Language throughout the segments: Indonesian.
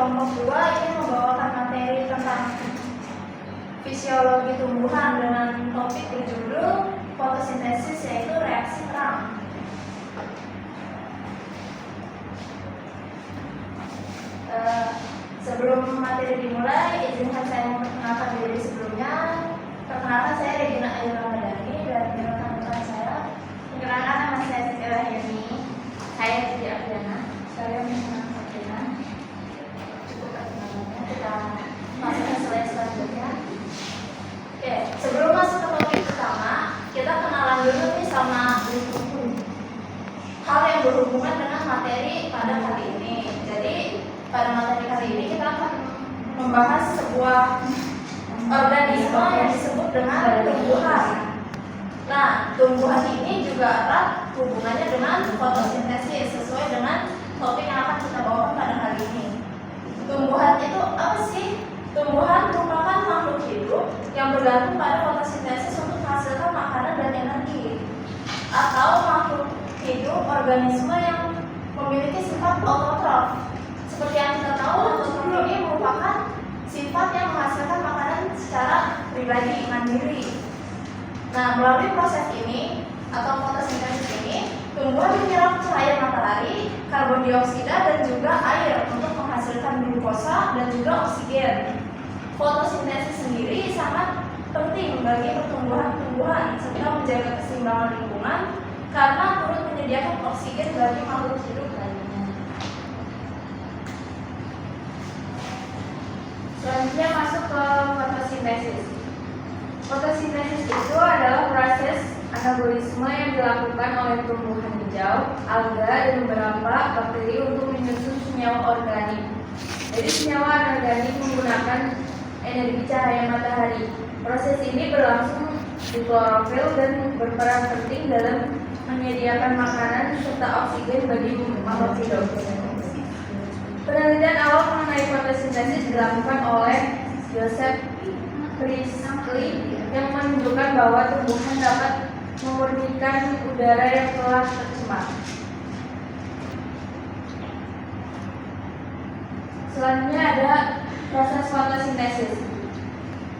kelompok 2 ini membawakan materi tentang fisiologi tumbuhan dengan topik berjudul fotosintesis, yaitu reaksi terang. Sebelum materi dimulai, izinkan saya memperkenalkan diri sebelumnya. Perkenalkan, saya Regina Ayu Ramadhani dan rekan-rekan saya. Perkenalkan, nama saya Siti Rahyani. Saya Siti Apriana. Saya Misna Sabrina. Cukup perkenalannya, kita masuk ke slide selanjutnya. Oke, sebelum masuk ke topik pertama, kita kenalan dulu nih sama hal yang berhubungan dengan materi pada kali ini. Jadi pada materi kali ini kita akan membahas sebuah organisme yang disebut dengan tumbuhan. Nah, tumbuhan ini juga erat hubungannya dengan fotosintesis sesuai dengan topik yang akan kita bawakan pada kali ini. Tumbuhan itu apa sih? Tumbuhan merupakan makhluk hidup yang bergantung pada fotosintesis untuk menghasilkan makanan dan energi, atau makhluk hidup organisme yang memiliki sifat autotrof. Seperti yang kita tahu, autotrof ini merupakan sifat yang menghasilkan makanan secara pribadi, mandiri. Nah, melalui proses ini atau fotosintesis ini, tumbuhan menyerap cahaya matahari, karbon dioksida, dan juga air untuk menghasilkan glukosa dan juga oksigen. Fotosintesis sendiri sangat penting bagi pertumbuhan-tumbuhan serta menjaga keseimbangan lingkungan karena turut menyediakan oksigen bagi makhluk hidup lainnya. Selanjutnya masuk ke fotosintesis. Fotosintesis itu adalah proses anabolisme yang dilakukan oleh tumbuhan hijau, alga, dan beberapa bakteri untuk menyusun senyawa organik. Jadi senyawa anorganik menggunakan energi cahaya matahari. Proses ini berlangsung di klorofil dan berperan penting dalam menyediakan makanan serta oksigen bagi makhluk hidup. Penelitian awal mengenai fotosintesis dilakukan oleh Joseph Priestley yang menunjukkan bahwa tumbuhan dapat memurnikan udara yang telah tercemar. Selanjutnya ada proses fotosintesis.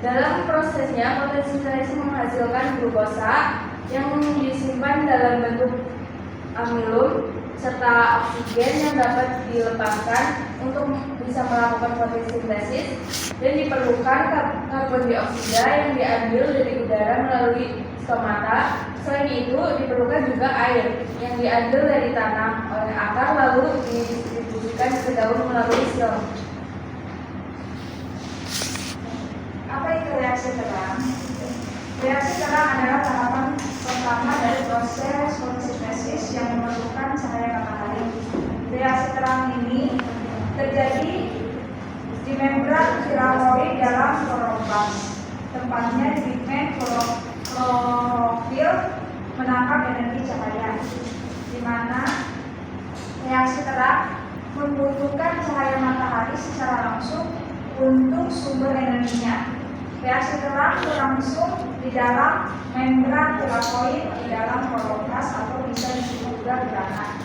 Dalam prosesnya, fotosintesis menghasilkan glukosa yang disimpan dalam bentuk amilum serta oksigen yang dapat dilepaskan untuk bisa melakukan fotosintesis, dan diperlukan karbon dioksida yang diambil dari udara melalui stomata. Selain itu, diperlukan juga air yang diambil dari tanah oleh akar lalu didistribusikan ke daun melalui sel. Apa itu reaksi terang? Reaksi terang adalah tahapan pertama dari proses fotosintesis yang memerlukan cahaya matahari. Reaksi terang ini terjadi di membran tilakoid dalam kloroplast. Tempatnya di pigmen klorofil menangkap energi cahaya, di mana reaksi terang membutuhkan cahaya matahari secara langsung untuk sumber energinya. Reaksi terang berlangsung di dalam membran tilakoid di dalam kloroplast atau bisa disebut juga granat.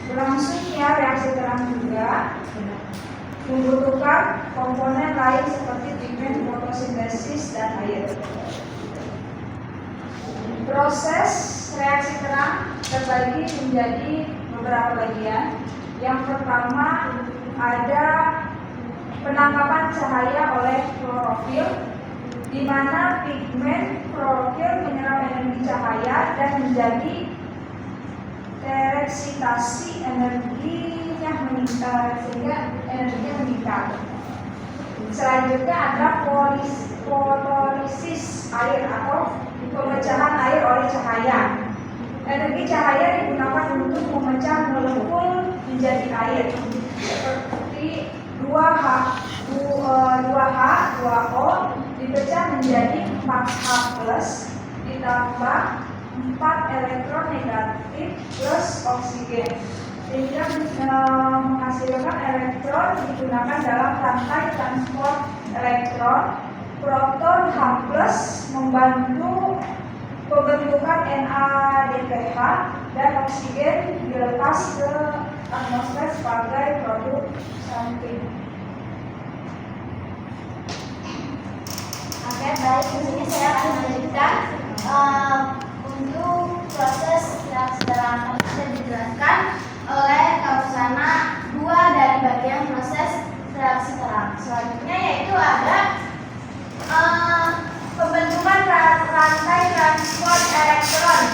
Berlangsungnya reaksi terang juga membutuhkan komponen lain seperti pigmen fotosintesis dan air. Proses reaksi terang terbagi menjadi beberapa bagian. Yang pertama ada penangkapan cahaya oleh klorofil, di mana pigmen klorofil menyerap energi cahaya dan menjadi tereksitasi, energinya meningkat sehingga energinya meningkat. Selanjutnya ada fotolisis air atau pemecahan air oleh cahaya. Energi cahaya digunakan untuk memecah molekul menjadi air seperti 2H, 2O dipecah menjadi 4H+ ditambah 4 elektron negatif plus oksigen, sehingga menghasilkan elektron digunakan dalam rantai transport elektron. Proton H+ membantu pembentukan NADPH dan oksigen dilepas ke atmosfer sebagai produk samping. di sini saya akan melanjutkan untuk proses reaksi terang yang dijelaskan oleh Kapusana 2 dari bagian proses reaksi terang. Selanjutnya yaitu ada pembentukan rantai transport elektron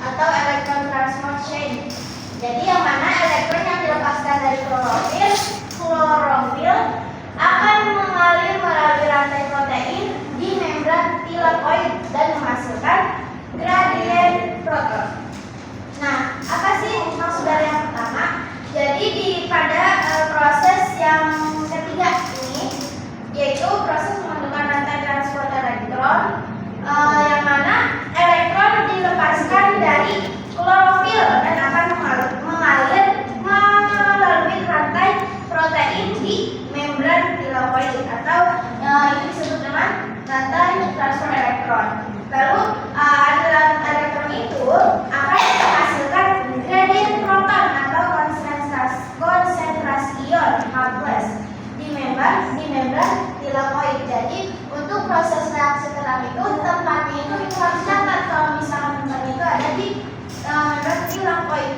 atau elektron transport chain. Jadi yang mana elektron yang dilepaskan dari klorofil akan mengalir melalui rantai protein di membran tilakoid dan menghasilkan gradien proton. Nah, apa sih maksud dari yang pertama? Jadi pada proses yang ketiga ini, yaitu proses pembentukan rantai transport elektron, yang mana elektron dilepaskan dari klorofil dan akan mengalir melalui rantai protein di membran tilakoid atau ini disebut dengan rantai transfer elektron. Lalu elektron itu akan menghasilkan gradien proton atau konsentrasi ion H+ di membran tilakoid. Jadi untuk proses reaksi terang itu tempatnya itu harus dapat kalau misalkan tempatnya itu ada di membran tilakoid.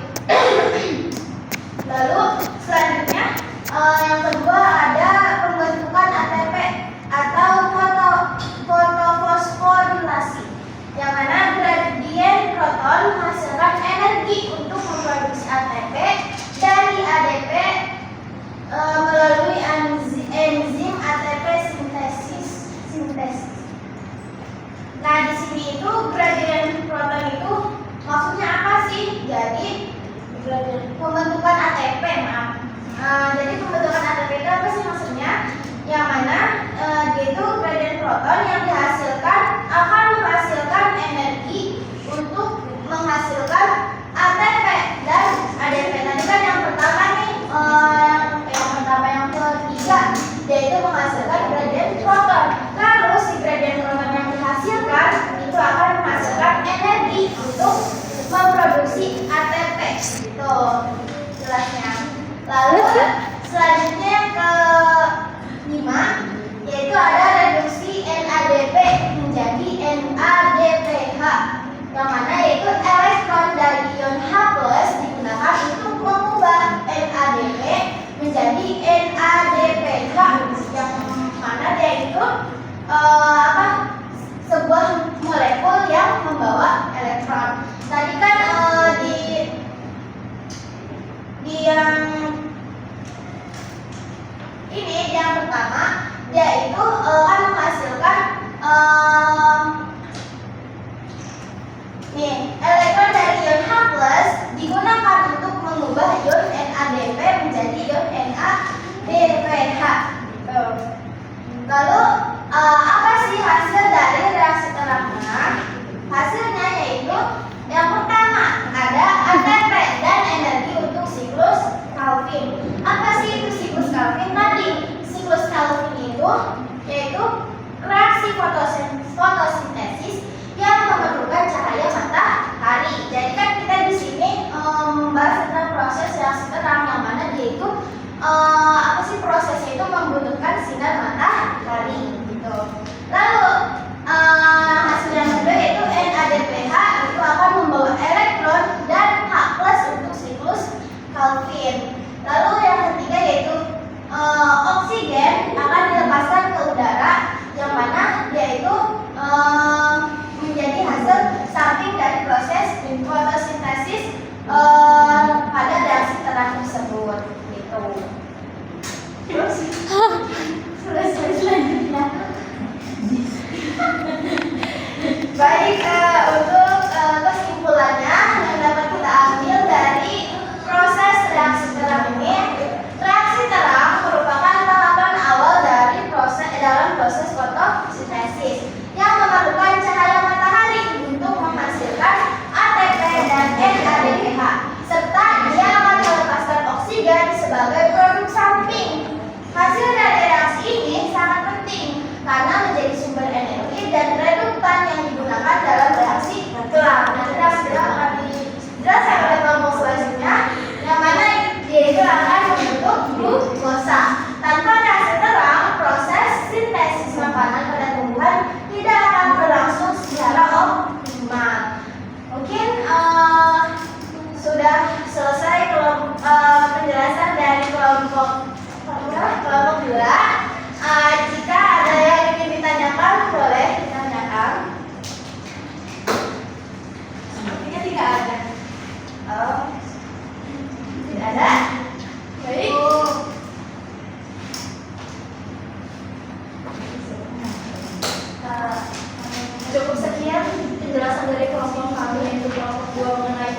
Lalu selanjutnya yang kedua ada pembentukan ATP atau fotofosforilasi, yang mana gradien proton menghasilkan energi untuk memproduksi ATP dari ADP melalui enzim ATP sintesis. Nah, di sini itu gradien proton itu maksudnya apa sih? Jadi pembentukan ATP, jadi pembentukan ATP itu apa sih maksudnya? Yang mana dia itu gradien proton yang dihasilkan akan menghasilkan energi untuk menghasilkan ATP dan ADP. Tadi kan yang pertama nih, yang ketiga, yaitu menghasilkan gradien proton. Lalu si gradien proton yang dihasilkan itu akan menghasilkan energi untuk memproduksi ATP. Gitu jelasnya. Lalu selanjutnya yang ke-5 yaitu ada reduksi NADP menjadi NADPH, yang mana yaitu elektron dari ion H+ digunakan untuk mengubah NADP menjadi NADPH, yang mana dia itu sebuah molekul yang membawa elektron. Tadi kan di yang ini yang pertama dia itu akan menghasilkan elektron dari ion H+ digunakan untuk mengubah ion NADP menjadi ion NADPH. Lalu apa sih hasil dari reaksi terangnya? Hasilnya yaitu yang pertama ada ATP dan energi untuk siklus Calvin. Apa sih itu siklus Calvin tadi? Siklus Calvin itu yaitu reaksi fotosintesis yang memerlukan cahaya matahari. Jadi kan kita di sini membahas tentang proses reaksi terang, yang mana dia itu apa sih prosesnya itu membutuhkan sinar matahari gitu. Lalu hasil yang kedua yaitu NADPH itu akan membawa elektron dan H+ untuk siklus Calvin. Lalu yang ketiga yaitu oksigen akan dilepaskan ke udara, yang mana dia itu menjadi hasil samping dari kelompok kami yaitu kelompok 2 mengenai